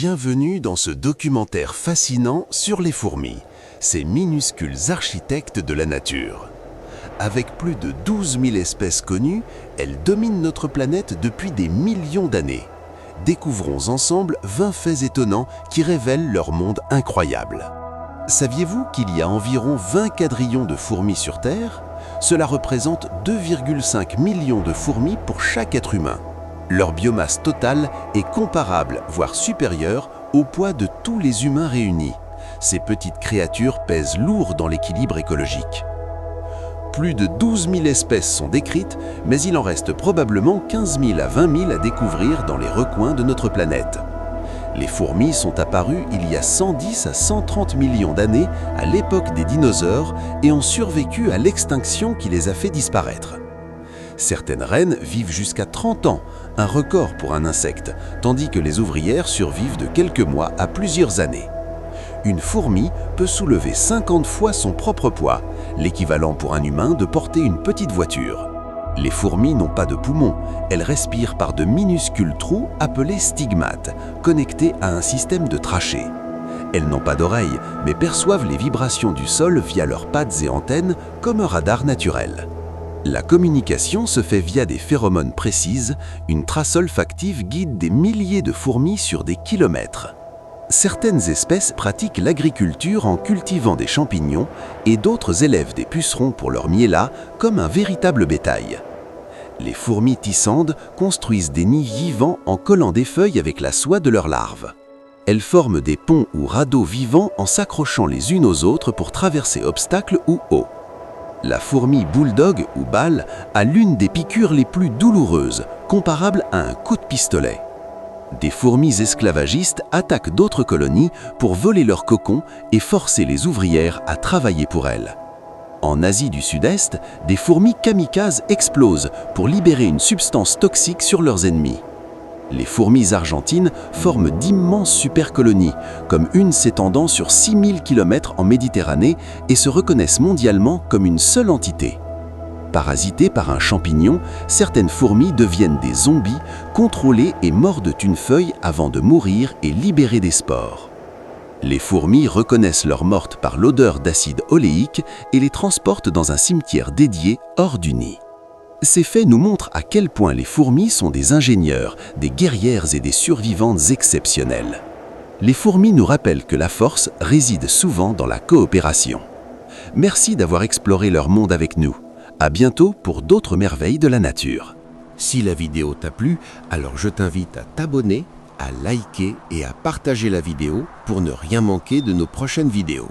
Bienvenue dans ce documentaire fascinant sur les fourmis, ces minuscules architectes de la nature. Avec plus de 12 000 espèces connues, elles dominent notre planète depuis des millions d'années. Découvrons ensemble 20 faits étonnants qui révèlent leur monde incroyable. Saviez-vous qu'il y a environ 20 quadrillions de fourmis sur Terre? Cela représente 2,5 millions de fourmis pour chaque être humain. Leur biomasse totale est comparable, voire supérieure, au poids de tous les humains réunis. Ces petites créatures pèsent lourd dans l'équilibre écologique. Plus de 12 000 espèces sont décrites, mais il en reste probablement 15 000 à 20 000 à découvrir dans les recoins de notre planète. Les fourmis sont apparues il y a 110 à 130 millions d'années à l'époque des dinosaures et ont survécu à l'extinction qui les a fait disparaître. Certaines reines vivent jusqu'à 30 ans, un record pour un insecte, tandis que les ouvrières survivent de quelques mois à plusieurs années. Une fourmi peut soulever 50 fois son propre poids, l'équivalent pour un humain de porter une petite voiture. Les fourmis n'ont pas de poumons, elles respirent par de minuscules trous appelés stigmates, connectés à un système de trachée. Elles n'ont pas d'oreilles, mais perçoivent les vibrations du sol via leurs pattes et antennes comme un radar naturel. La communication se fait via des phéromones précises, une trace olfactive guide des milliers de fourmis sur des kilomètres. Certaines espèces pratiquent l'agriculture en cultivant des champignons et d'autres élèvent des pucerons pour leur miellat comme un véritable bétail. Les fourmis tissandes construisent des nids vivants en collant des feuilles avec la soie de leurs larves. Elles forment des ponts ou radeaux vivants en s'accrochant les unes aux autres pour traverser obstacles ou eaux. La fourmi bulldog ou balle a l'une des piqûres les plus douloureuses, comparable à un coup de pistolet. Des fourmis esclavagistes attaquent d'autres colonies pour voler leurs cocons et forcer les ouvrières à travailler pour elles. En Asie du Sud-Est, des fourmis kamikazes explosent pour libérer une substance toxique sur leurs ennemis. Les fourmis argentines forment d'immenses supercolonies, comme une s'étendant sur 6000 km en Méditerranée et se reconnaissent mondialement comme une seule entité. Parasitées par un champignon, certaines fourmis deviennent des zombies, contrôlées et mordent une feuille avant de mourir et libérer des spores. Les fourmis reconnaissent leurs mortes par l'odeur d'acide oléique et les transportent dans un cimetière dédié hors du nid. Ces faits nous montrent à quel point les fourmis sont des ingénieurs, des guerrières et des survivantes exceptionnelles. Les fourmis nous rappellent que la force réside souvent dans la coopération. Merci d'avoir exploré leur monde avec nous. À bientôt pour d'autres merveilles de la nature. Si la vidéo t'a plu, alors je t'invite à t'abonner, à liker et à partager la vidéo pour ne rien manquer de nos prochaines vidéos.